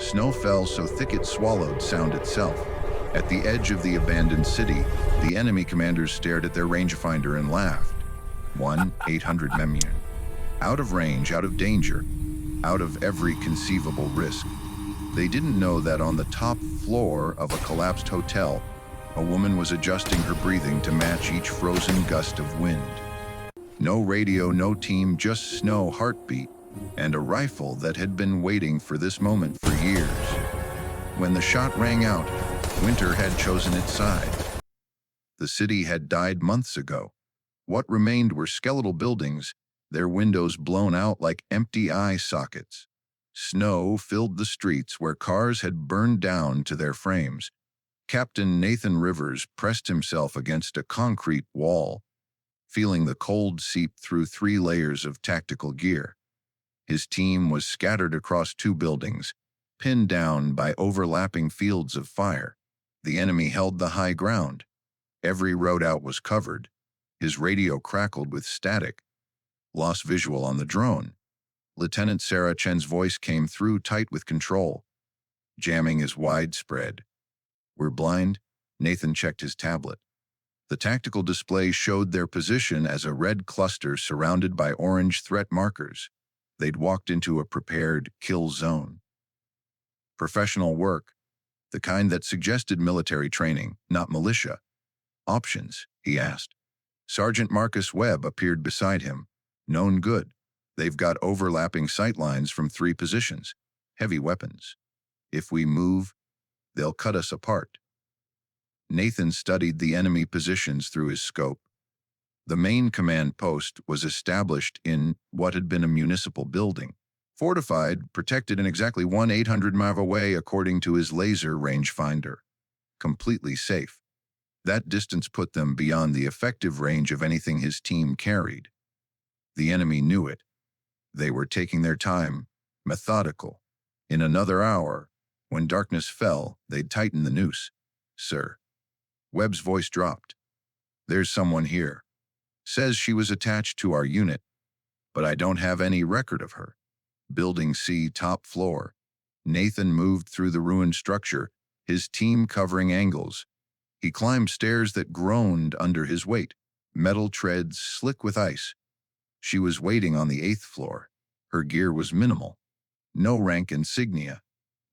Snow fell so thick it swallowed sound itself. At the edge of the abandoned city, the enemy commanders stared at their rangefinder and laughed. 1-800 Memyon. Out of range, out of danger, out of every conceivable risk. They didn't know that on the top floor of a collapsed hotel, a woman was adjusting her breathing to match each frozen gust of wind. No radio, no team, just snow, heartbeat, and a rifle that had been waiting for this moment for years. When the shot rang out, winter had chosen its side. The city had died months ago. What remained were skeletal buildings, their windows blown out like empty eye sockets. Snow filled the streets where cars had burned down to their frames. Captain Nathan Rivers pressed himself against a concrete wall, feeling the cold seep through 3 layers of tactical gear. His team was scattered across 2 buildings, pinned down by overlapping fields of fire. The enemy held the high ground. Every road out was covered. His radio crackled with static. Lost visual on the drone. Lieutenant Sarah Chen's voice came through tight with control. Jamming is widespread. We're blind. Nathan checked his tablet. The tactical display showed their position as a red cluster surrounded by orange threat markers. They'd walked into a prepared kill zone. Professional work, the kind that suggested military training, not militia. Options, he asked. Sergeant Marcus Webb appeared beside him. Known good. They've got overlapping sight lines from 3 positions. Heavy weapons. If we move, they'll cut us apart. Nathan studied the enemy positions through his scope. The main command post was established in what had been a municipal building. Fortified, protected in exactly 1-800 miles away according to his laser rangefinder. Completely safe. That distance put them beyond the effective range of anything his team carried. The enemy knew it. They were taking their time, methodical. In another hour, when darkness fell, they'd tighten the noose. Sir. Webb's voice dropped. There's someone here. Says she was attached to our unit, but I don't have any record of her. Building C, top floor. Nathan moved through the ruined structure, his team covering angles. He climbed stairs that groaned under his weight, metal treads slick with ice. She was waiting on the 8th floor. Her gear was minimal. No rank insignia.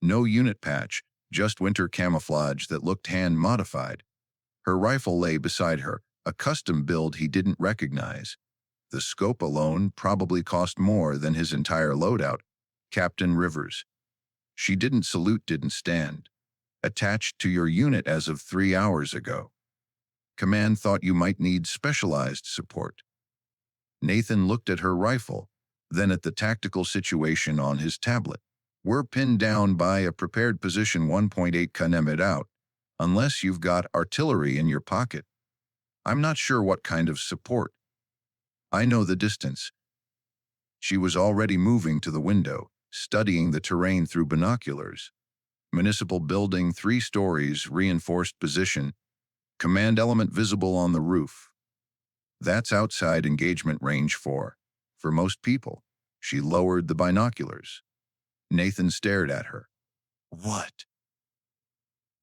No unit patch, just winter camouflage that looked hand-modified. Her rifle lay beside her, a custom build he didn't recognize. The scope alone probably cost more than his entire loadout. Captain Rivers. She didn't salute, didn't stand. Attached to your unit as of 3 hours ago. Command thought you might need specialized support. Nathan looked at her rifle, then at the tactical situation on his tablet. We're pinned down by a prepared position 1.8 km out, unless you've got artillery in your pocket. I'm not sure what kind of support. I know the distance. She was already moving to the window, studying the terrain through binoculars. Municipal building, 3 stories, reinforced position. Command element visible on the roof. That's outside engagement range 4. For most people. She lowered the binoculars. Nathan stared at her. What?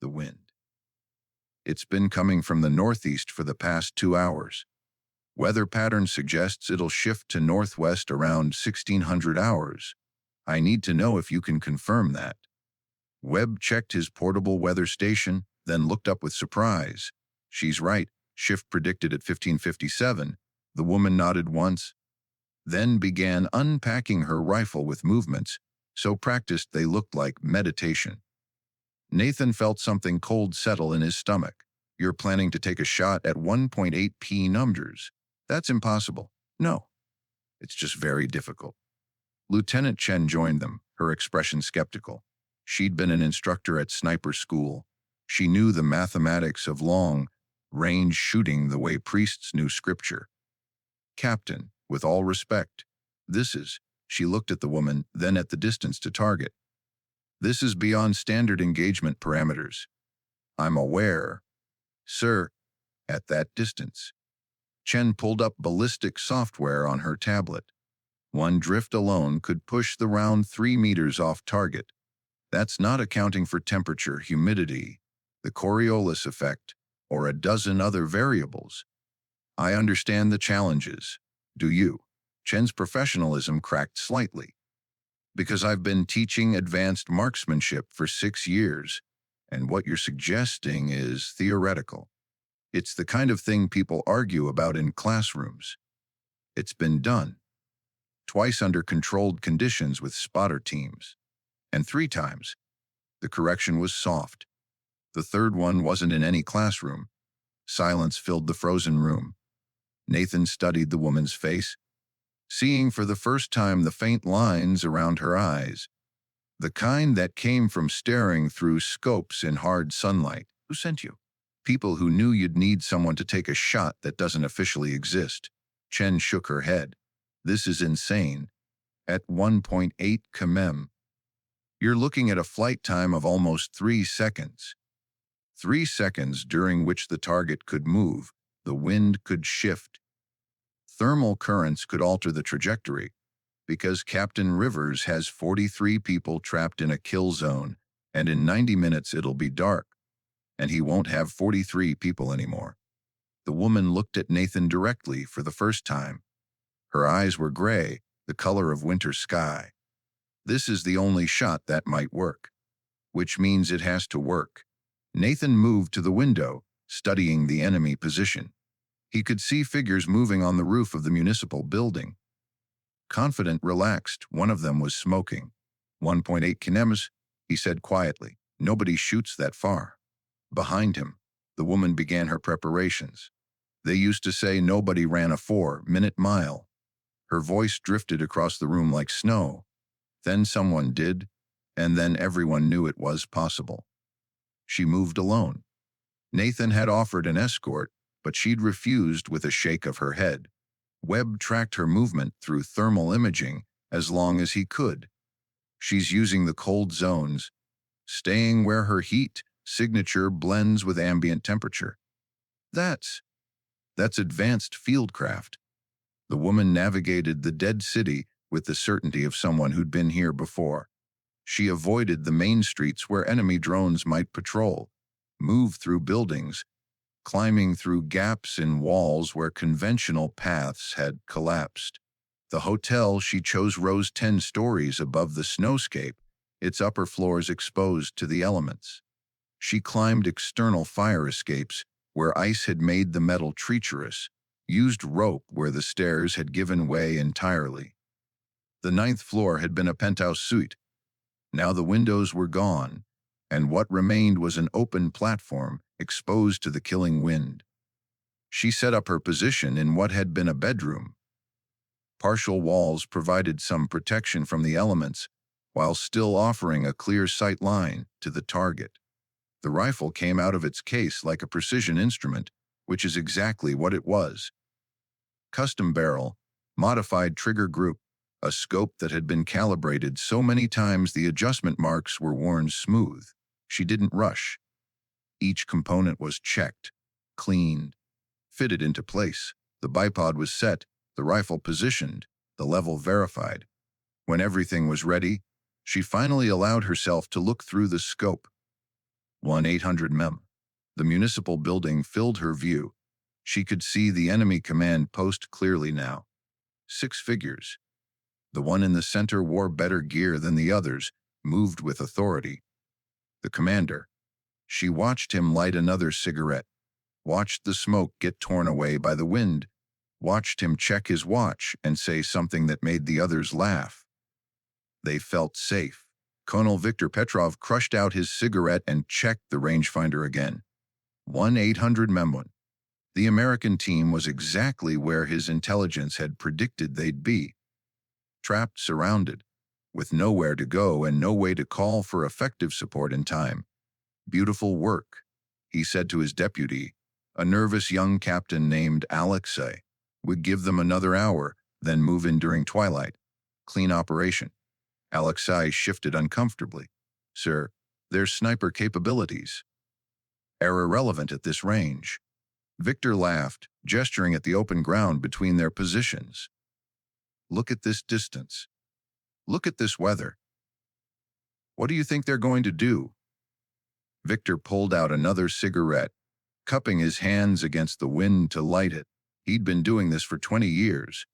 The wind. It's been coming from the northeast for the past 2 hours. Weather pattern suggests it'll shift to northwest around 1600 hours. I need to know if you can confirm that. Webb checked his portable weather station, then looked up with surprise. She's right, shift predicted at 1557. The woman nodded once, then began unpacking her rifle with movements, so practiced they looked like meditation. Nathan felt something cold settle in his stomach. You're planning to take a shot at 1.8 p numbers. That's impossible. No, it's just very difficult. Lieutenant Chen joined them, her expression skeptical. She'd been an instructor at sniper school. She knew the mathematics of long-range shooting the way priests knew scripture. Captain, with all respect, this is, she looked at the woman, then at the distance to target. This is beyond standard engagement parameters. I'm aware. Sir, at that distance. Chen pulled up ballistic software on her tablet. One drift alone could push the round 3 meters off target. That's not accounting for temperature, humidity, the Coriolis effect, or a dozen other variables. I understand the challenges. Do you? Chen's professionalism cracked slightly. Because I've been teaching advanced marksmanship for 6 years, and what you're suggesting is theoretical. It's the kind of thing people argue about in classrooms. It's been done. Twice under controlled conditions with spotter teams. And 3 times. The correction was soft. The third one wasn't in any classroom. Silence filled the frozen room. Nathan studied the woman's face, seeing for the first time the faint lines around her eyes, the kind that came from staring through scopes in hard sunlight. Who sent you? People who knew you'd need someone to take a shot that doesn't officially exist. Chen shook her head. This is insane. At 1.8 km, you're looking at a flight time of almost 3 seconds. 3 seconds during which the target could move, the wind could shift. Thermal currents could alter the trajectory, because Captain Rivers has 43 people trapped in a kill zone, and in 90 minutes it'll be dark, and he won't have 43 people anymore. The woman looked at Nathan directly for the first time. Her eyes were gray, the color of winter sky. This is the only shot that might work, which means it has to work. Nathan moved to the window, studying the enemy position. He could see figures moving on the roof of the municipal building. Confident, relaxed, one of them was smoking. 1.8 kinemas, he said quietly. Nobody shoots that far. Behind him, the woman began her preparations. They used to say nobody ran a 4-minute mile. Her voice drifted across the room like snow. Then someone did, and then everyone knew it was possible. She moved alone. Nathan had offered an escort, but she'd refused with a shake of her head. Webb tracked her movement through thermal imaging as long as he could. She's using the cold zones, staying where her heat signature blends with ambient temperature. That's advanced fieldcraft. The woman navigated the dead city with the certainty of someone who'd been here before. She avoided the main streets where enemy drones might patrol, move through buildings, climbing through gaps in walls where conventional paths had collapsed. The hotel she chose rose 10 stories above the snowscape, its upper floors exposed to the elements. She climbed external fire escapes where ice had made the metal treacherous, used rope where the stairs had given way entirely. The 9th floor had been a penthouse suite. Now the windows were gone, and what remained was an open platform exposed to the killing wind. She set up her position in what had been a bedroom. Partial walls provided some protection from the elements, while still offering a clear sight line to the target. The rifle came out of its case like a precision instrument, which is exactly what it was. Custom barrel, modified trigger group, a scope that had been calibrated so many times the adjustment marks were worn smooth. She didn't rush. Each component was checked, cleaned, fitted into place. The bipod was set, the rifle positioned, the level verified. When everything was ready, she finally allowed herself to look through the scope. 1-800 mem. The municipal building filled her view. She could see the enemy command post clearly now. 6 figures. The one in the center wore better gear than the others, moved with authority. The commander. She watched him light another cigarette, watched the smoke get torn away by the wind, watched him check his watch and say something that made the others laugh. They felt safe. Colonel Viktor Petrov crushed out his cigarette and checked the rangefinder again. 1-800 Memwin. The American team was exactly where his intelligence had predicted they'd be. Trapped, surrounded, with nowhere to go and no way to call for effective support in time. Beautiful work, he said to his deputy, a nervous young captain named Alexei. Would give them another hour, then move in during twilight. Clean operation. Alexei shifted uncomfortably. Sir, there's sniper capabilities. Are irrelevant at this range. Victor laughed, gesturing at the open ground between their positions. Look at this distance. Look at this weather. What do you think they're going to do? Victor pulled out another cigarette, cupping his hands against the wind to light it. He'd been doing this for 20 years.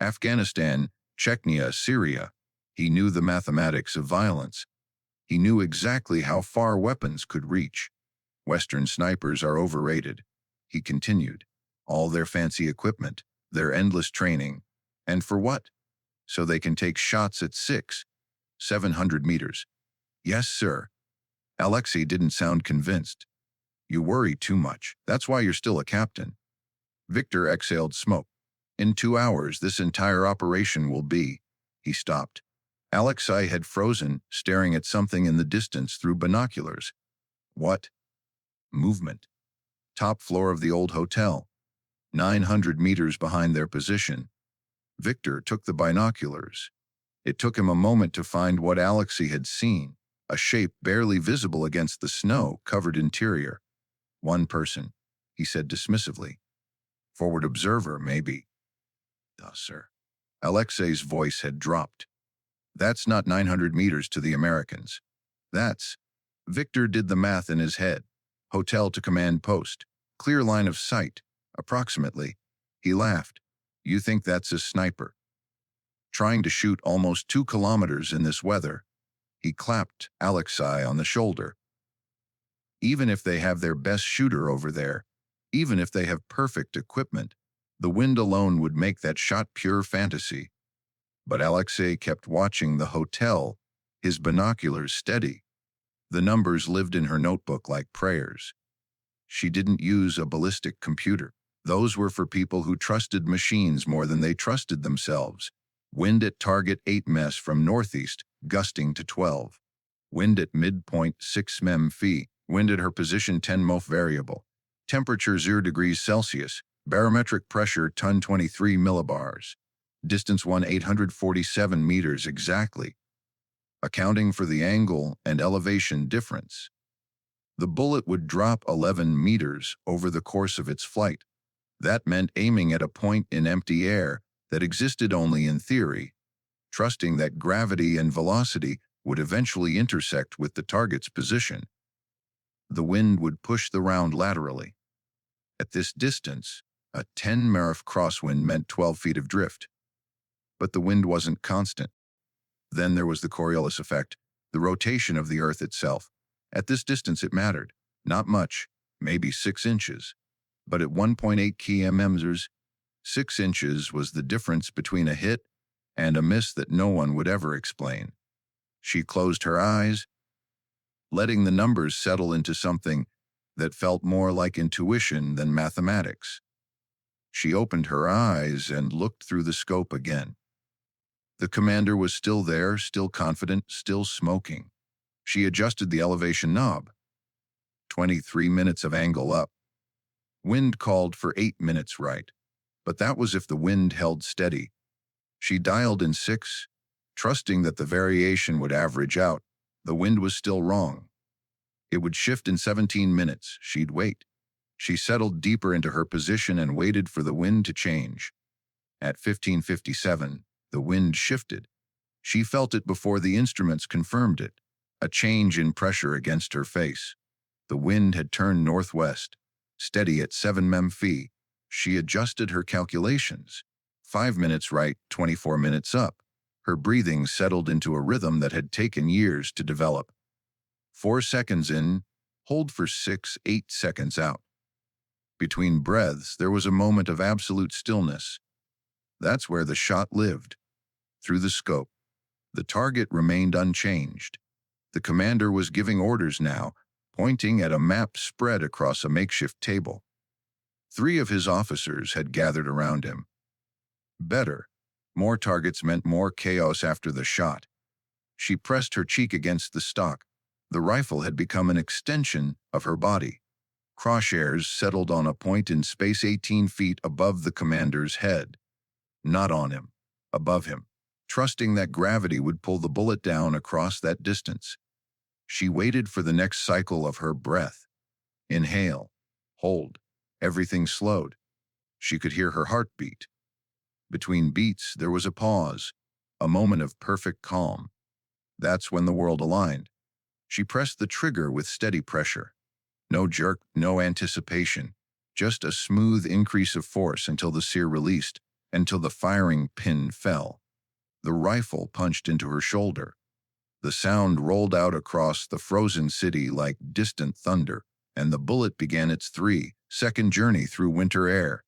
Afghanistan, Chechnya, Syria. He knew the mathematics of violence. He knew exactly how far weapons could reach. Western snipers are overrated, he continued. All their fancy equipment, their endless training. And for what? So they can take shots at 700 meters. Yes, sir. Alexei didn't sound convinced. You worry too much. That's why you're still a captain. Victor exhaled smoke. In 2 hours, this entire operation will be. He stopped. Alexei had frozen, staring at something in the distance through binoculars. What? Movement. Top floor of the old hotel. 900 meters behind their position. Victor took the binoculars. It took him a moment to find what Alexei had seen, a shape barely visible against the snow-covered interior. One person, he said dismissively. Forward observer, maybe. Sir. Alexei's voice had dropped. That's not 900 meters to the Americans. That's. Victor did the math in his head. Hotel to command post. Clear line of sight. Approximately. He laughed. You think that's a sniper? Trying to shoot almost 2 kilometers in this weather. He clapped Alexei on the shoulder. Even if they have their best shooter over there, even if they have perfect equipment, the wind alone would make that shot pure fantasy. But Alexei kept watching the hotel, his binoculars steady. The numbers lived in her notebook like prayers. She didn't use a ballistic computer. Those were for people who trusted machines more than they trusted themselves. Wind at target 8 ms from northeast, gusting to 12. Wind at midpoint 6 mem-phi. Wind at her position 10 mof variable. Temperature 0 degrees Celsius. Barometric pressure ton 23 millibars. Distance 847 meters exactly. Accounting for the angle and elevation difference. The bullet would drop 11 meters over the course of its flight. That meant aiming at a point in empty air that existed only in theory, trusting that gravity and velocity would eventually intersect with the target's position. The wind would push the round laterally. At this distance, a 10 Marif crosswind meant 12 feet of drift. But the wind wasn't constant. Then there was the Coriolis effect, the rotation of the Earth itself. At this distance it mattered. Not much, maybe 6 inches. But at 1.8 km, 6 inches was the difference between a hit and a miss that no one would ever explain. She closed her eyes, letting the numbers settle into something that felt more like intuition than mathematics. She opened her eyes and looked through the scope again. The commander was still there, still confident, still smoking. She adjusted the elevation knob. 23 minutes of angle up. Wind called for 8 minutes right, but that was if the wind held steady. She dialed in 6, trusting that the variation would average out. The wind was still wrong. It would shift in 17 minutes. She'd wait. She settled deeper into her position and waited for the wind to change. At 15:57, the wind shifted. She felt it before the instruments confirmed it. A change in pressure against her face. The wind had turned northwest, steady at 7 mem-phi. She adjusted her calculations. 5 minutes right, 24 minutes up. Her breathing settled into a rhythm that had taken years to develop. 4 seconds in, hold for 6, 8 seconds out. Between breaths, there was a moment of absolute stillness. That's where the shot lived. Through the scope, the target remained unchanged. The commander was giving orders now, pointing at a map spread across a makeshift table. 3 of his officers had gathered around him. Better. More targets meant more chaos after the shot. She pressed her cheek against the stock. The rifle had become an extension of her body. Crosshairs settled on a point in space 18 feet above the commander's head. Not on him, above him, trusting that gravity would pull the bullet down across that distance. She waited for the next cycle of her breath. Inhale, hold, everything slowed. She could hear her heartbeat. Between beats, there was a pause, a moment of perfect calm. That's when the world aligned. She pressed the trigger with steady pressure. No jerk, no anticipation. Just a smooth increase of force until the sear released, until the firing pin fell. The rifle punched into her shoulder. The sound rolled out across the frozen city like distant thunder, and the bullet began its 3-second journey through winter air.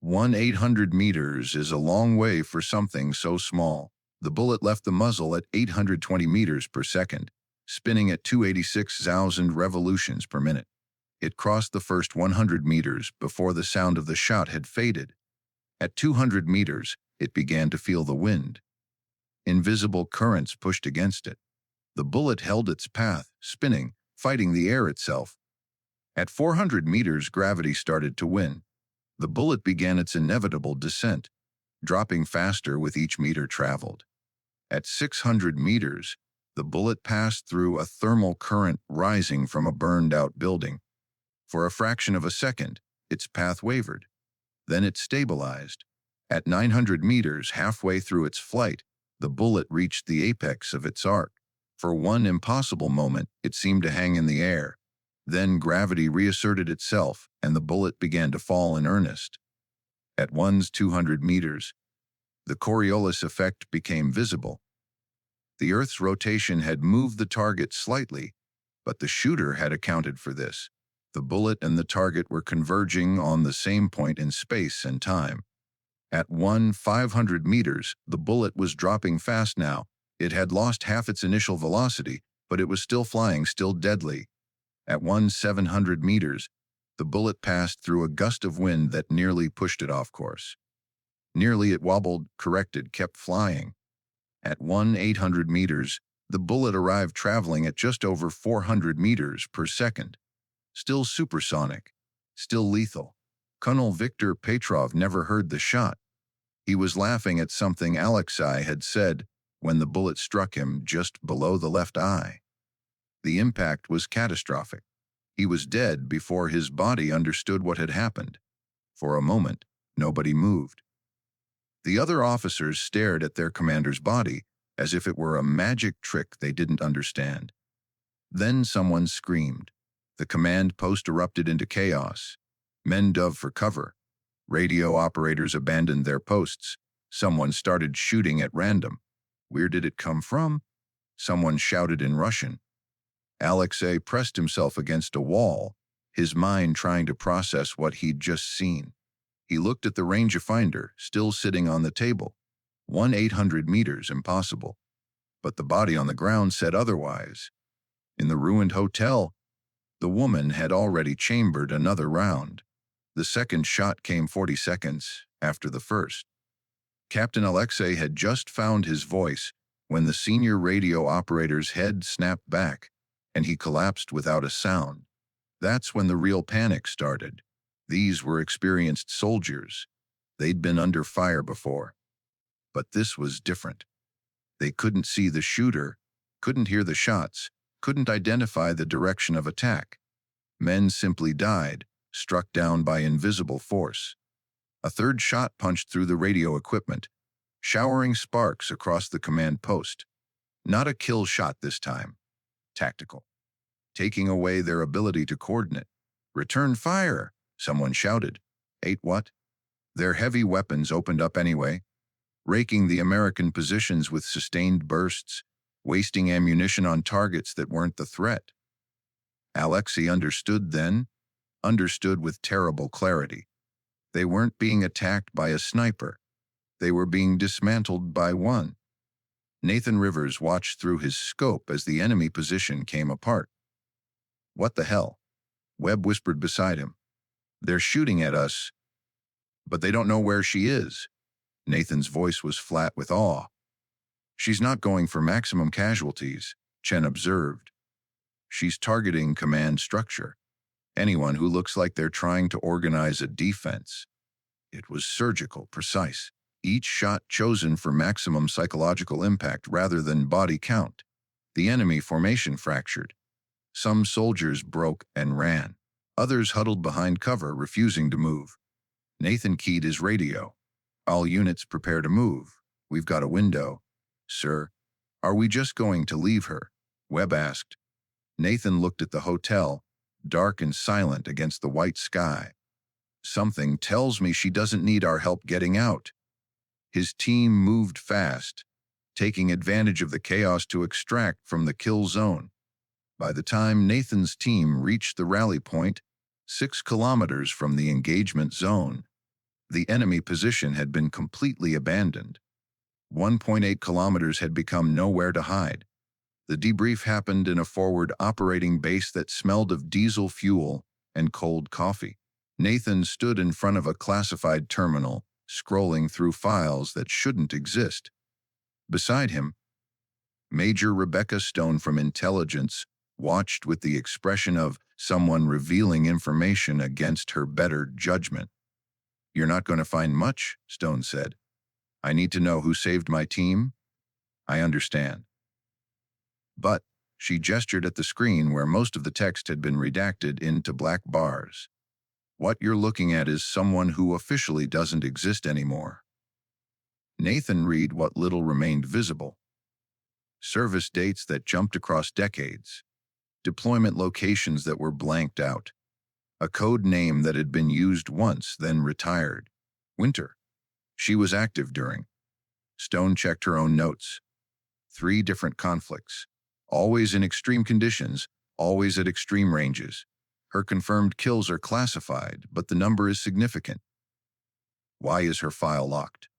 1,800 meters is a long way for something so small. The bullet left the muzzle at 820 meters per second, spinning at 286,000 revolutions per minute. It crossed the first 100 meters before the sound of the shot had faded. At 200 meters, it began to feel the wind. Invisible currents pushed against it. The bullet held its path, spinning, fighting the air itself. At 400 meters, gravity started to win. The bullet began its inevitable descent, dropping faster with each meter traveled. At 600 meters, the bullet passed through a thermal current rising from a burned-out building. For a fraction of a second, its path wavered. Then it stabilized. At 900 meters, halfway through its flight, the bullet reached the apex of its arc. For one impossible moment, it seemed to hang in the air. Then gravity reasserted itself, and the bullet began to fall in earnest. At 200 meters, the Coriolis effect became visible. The Earth's rotation had moved the target slightly, but the shooter had accounted for this. The bullet and the target were converging on the same point in space and time. At 500 meters, the bullet was dropping fast now. It had lost half its initial velocity, but it was still flying, still deadly. At 700 meters, the bullet passed through a gust of wind that nearly pushed it off course. Nearly it wobbled, corrected, kept flying. At 800 meters, the bullet arrived traveling at just over 400 meters per second. Still supersonic, still lethal. Colonel Viktor Petrov never heard the shot. He was laughing at something Alexei had said when the bullet struck him just below the left eye. The impact was catastrophic. He was dead before his body understood what had happened. For a moment, nobody moved. The other officers stared at their commander's body as if it were a magic trick they didn't understand. Then someone screamed. The command post erupted into chaos. Men dove for cover. Radio operators abandoned their posts. Someone started shooting at random. Where did it come from? Someone shouted in Russian. Alexei pressed himself against a wall, his mind trying to process what he'd just seen. He looked at the rangefinder, still sitting on the table. 800 meters, impossible. But the body on the ground said otherwise. In the ruined hotel, the woman had already chambered another round. The second shot came 40 seconds after the first. Captain Alexei had just found his voice when the senior radio operator's head snapped back, and he collapsed without a sound. That's when the real panic started. These were experienced soldiers. They'd been under fire before. But this was different. They couldn't see the shooter, couldn't hear the shots, couldn't identify the direction of attack. Men simply died, struck down by invisible force. A third shot punched through the radio equipment, showering sparks across the command post. Not a kill shot this time. Tactical. Taking away their ability to coordinate. "Return fire," someone shouted. "Ate what?" Their heavy weapons opened up anyway, raking the American positions with sustained bursts, wasting ammunition on targets that weren't the threat. Alexei understood then, understood with terrible clarity. They weren't being attacked by a sniper. They were being dismantled by one. Nathan Rivers watched through his scope as the enemy position came apart. "What the hell?" Webb whispered beside him. "They're shooting at us, but they don't know where she is." Nathan's voice was flat with awe. "She's not going for maximum casualties," Chen observed. "She's targeting command structure. Anyone who looks like they're trying to organize a defense." It was surgical, precise. Each shot chosen for maximum psychological impact rather than body count. The enemy formation fractured. Some soldiers broke and ran. Others huddled behind cover, refusing to move. Nathan keyed his radio. "All units prepare to move. We've got a window." "Sir, Are we just going to leave her? Webb asked. Nathan looked at the hotel, dark and silent against the white sky. Something tells me she doesn't need our help getting out. His team moved fast, taking advantage of the chaos to extract from the kill zone. By the time Nathan's team reached the rally point, 6 kilometers from the engagement zone, the enemy position had been completely abandoned. 1.8 kilometers had become nowhere to hide. The debrief happened in a forward operating base that smelled of diesel fuel and cold coffee. Nathan stood in front of a classified terminal, scrolling through files that shouldn't exist. Beside him, Major Rebecca Stone from Intelligence watched with the expression of someone revealing information against her better judgment. "You're not going to find much," Stone said. "I need to know who saved my team." "I understand." But she gestured at the screen where most of the text had been redacted into black bars. "What you're looking at is someone who officially doesn't exist anymore." Nathan read what little remained visible. Service dates that jumped across decades. Deployment locations that were blanked out. A code name that had been used once, then retired. Winter. She was active during. Stone checked her own notes. 3 different conflicts. Always in extreme conditions, always at extreme ranges. Her confirmed kills are classified, but the number is significant. Why is her file locked?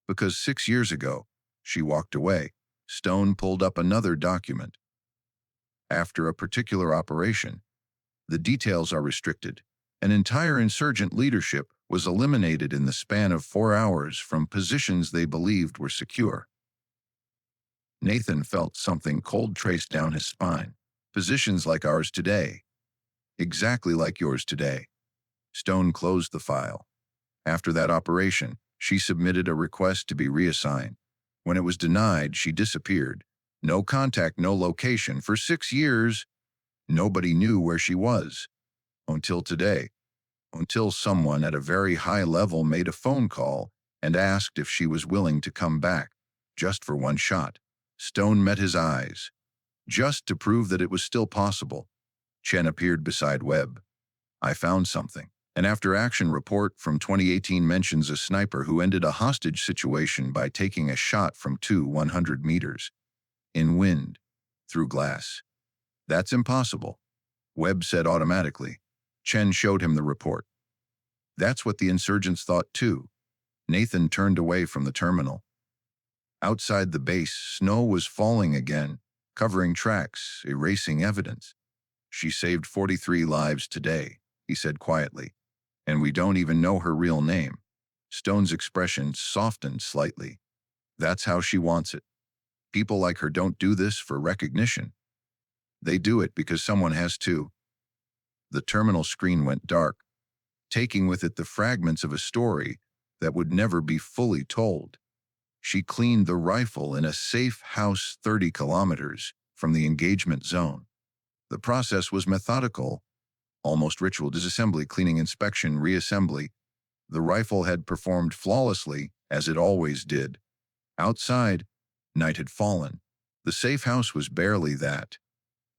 Because 6 years ago, she walked away. Stone pulled up another document. After a particular operation, the details are restricted. An entire insurgent leadership was eliminated in the span of 4 hours from positions they believed were secure. Nathan felt something cold trace down his spine. Positions like ours today. Exactly like yours today. Stone closed the file. After that operation, she submitted a request to be reassigned. When it was denied, she disappeared. No contact, no location. For 6 years, nobody knew where she was. Until today. Until someone at a very high level made a phone call and asked if she was willing to come back, just for one shot. Stone met his eyes. Just to prove that it was still possible. Chen appeared beside Webb. "I found something. An after-action report from 2018 mentions a sniper who ended a hostage situation by taking a shot from 100 meters. In wind. Through glass. That's impossible," Webb said automatically. Chen showed him the report. That's what the insurgents thought too. Nathan turned away from the terminal. Outside the base, snow was falling again, covering tracks, erasing evidence. "She saved 43 lives today," he said quietly. "And we don't even know her real name." Stone's expression softened slightly. "That's how she wants it. People like her don't do this for recognition. They do it because someone has to." The terminal screen went dark, taking with it the fragments of a story that would never be fully told. She cleaned the rifle in a safe house 30 kilometers from the engagement zone. The process was methodical, almost ritual: disassembly, cleaning, inspection, reassembly. The rifle had performed flawlessly, as it always did. Outside, night had fallen. The safe house was barely that.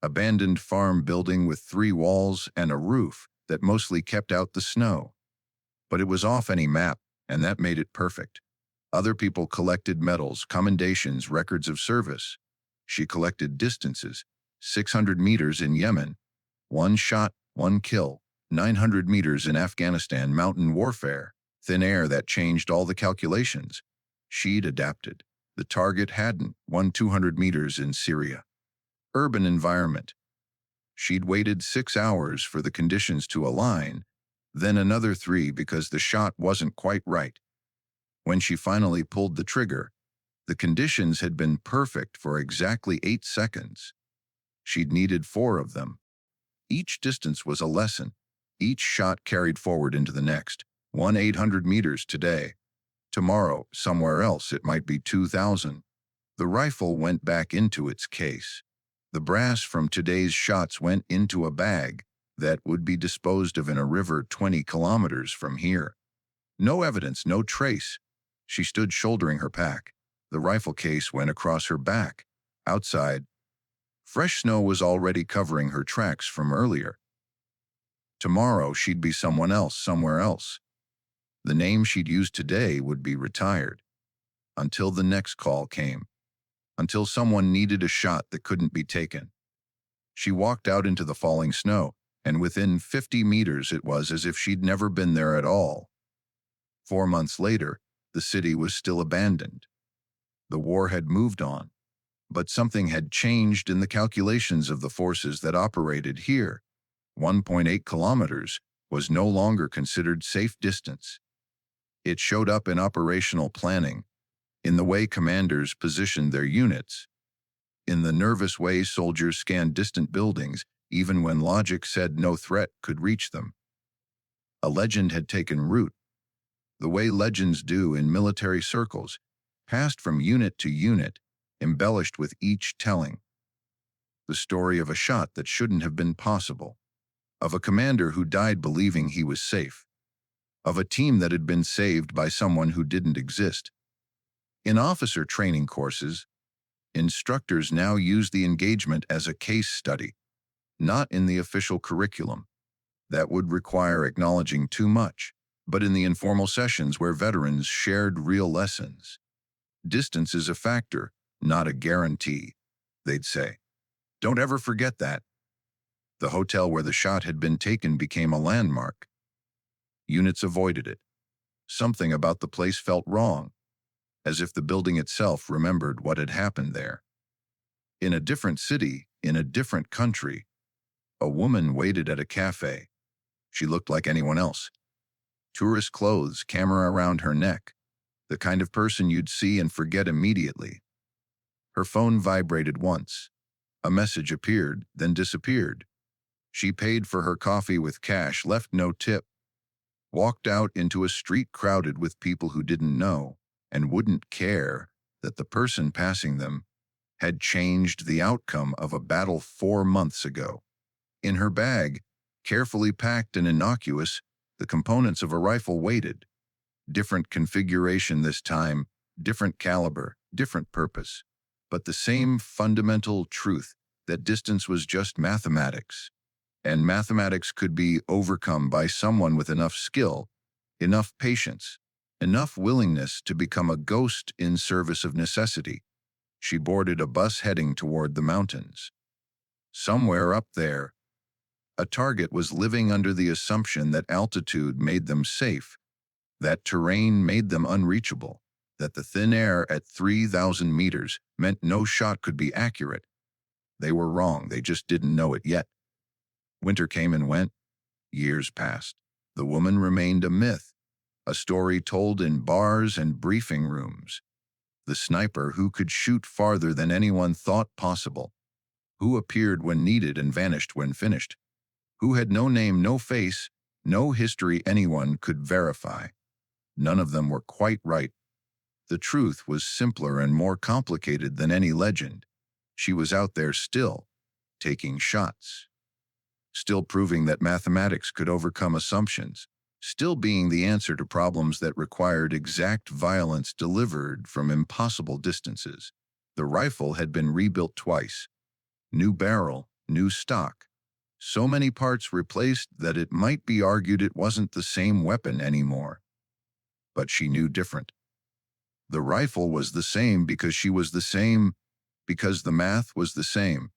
Abandoned farm building with 3 walls and a roof that mostly kept out the snow. But it was off any map, and that made it perfect. Other people collected medals, commendations, records of service. She collected distances: 600 meters in Yemen, 1 shot, 1 kill, 900 meters in Afghanistan, mountain warfare, thin air that changed all the calculations. She'd adapted. The target hadn't. 200 meters in Syria. Urban environment. She'd waited 6 hours for the conditions to align, then another 3 because the shot wasn't quite right. When she finally pulled the trigger, the conditions had been perfect for exactly 8 seconds. She'd needed 4 of them. Each distance was a lesson. Each shot carried forward into the next. 800 meters today. Tomorrow, somewhere else, it might be 2,000. The rifle went back into its case. The brass from today's shots went into a bag that would be disposed of in a river 20 kilometers from here. No evidence, no trace. She stood shouldering her pack. The rifle case went across her back. Outside, fresh snow was already covering her tracks from earlier. Tomorrow she'd be someone else somewhere else. The name she'd used today would be retired. Until the next call came. Until someone needed a shot that couldn't be taken. She walked out into the falling snow, and within 50 meters it was as if she'd never been there at all. 4 months later, the city was still abandoned. The war had moved on, but something had changed in the calculations of the forces that operated here. 1.8 kilometers was no longer considered safe distance. It showed up in operational planning, in the way commanders positioned their units, in the nervous way soldiers scanned distant buildings even when logic said no threat could reach them. A legend had taken root, the way legends do in military circles, passed from unit to unit, embellished with each telling. The story of a shot that shouldn't have been possible, of a commander who died believing he was safe, of a team that had been saved by someone who didn't exist. In officer training courses, instructors now use the engagement as a case study, not in the official curriculum. That would require acknowledging too much, but in the informal sessions where veterans shared real lessons. Distance is a factor, not a guarantee, they'd say. Don't ever forget that. The hotel where the shot had been taken became a landmark. Units avoided it. Something about the place felt wrong, as if the building itself remembered what had happened there. In a different city, in a different country, a woman waited at a cafe. She looked like anyone else. Tourist clothes, camera around her neck, the kind of person you'd see and forget immediately. Her phone vibrated once. A message appeared, then disappeared. She paid for her coffee with cash, left no tip, walked out into a street crowded with people who didn't know and wouldn't care that the person passing them had changed the outcome of a battle 4 months ago. In her bag, carefully packed and innocuous, the components of a rifle waited. Different configuration this time, different caliber, different purpose, but the same fundamental truth that distance was just mathematics. And mathematics could be overcome by someone with enough skill, enough patience, enough willingness to become a ghost in service of necessity. She boarded a bus heading toward the mountains. Somewhere up there, a target was living under the assumption that altitude made them safe, that terrain made them unreachable, that the thin air at 3,000 meters meant no shot could be accurate. They were wrong, they just didn't know it yet. Winter came and went. Years passed. The woman remained a myth, a story told in bars and briefing rooms. The sniper who could shoot farther than anyone thought possible, who appeared when needed and vanished when finished, who had no name, no face, no history anyone could verify. None of them were quite right. The truth was simpler and more complicated than any legend. She was out there still, taking shots. Still proving that mathematics could overcome assumptions, still being the answer to problems that required exact violence delivered from impossible distances. The rifle had been rebuilt twice. New barrel, new stock. So many parts replaced that it might be argued it wasn't the same weapon anymore. But she knew different. The rifle was the same because she was the same, because the math was the same.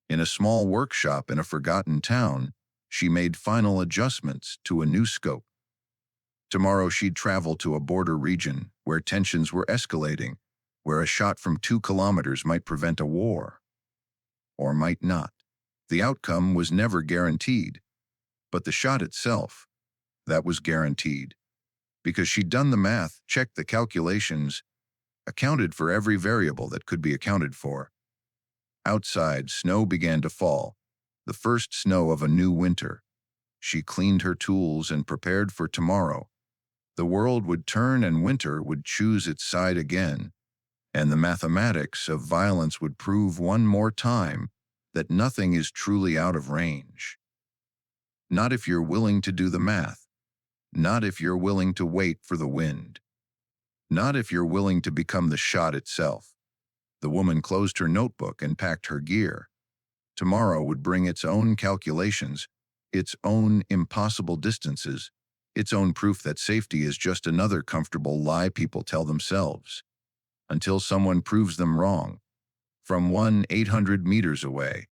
In a small workshop in a forgotten town, she made final adjustments to a new scope. Tomorrow she'd travel to a border region where tensions were escalating, where a shot from 2 kilometers might prevent a war. Or might not. The outcome was never guaranteed. But the shot itself, that was guaranteed. Because she'd done the math, checked the calculations, accounted for every variable that could be accounted for. Outside, snow began to fall, the first snow of a new winter. She cleaned her tools and prepared for tomorrow. The world would turn and winter would choose its side again, and the mathematics of violence would prove one more time that nothing is truly out of range. Not if you're willing to do the math. Not if you're willing to wait for the wind. Not if you're willing to become the shot itself. The woman closed her notebook and packed her gear. Tomorrow would bring its own calculations, its own impossible distances, its own proof that safety is just another comfortable lie people tell themselves. Until someone proves them wrong. From 1-800 meters away,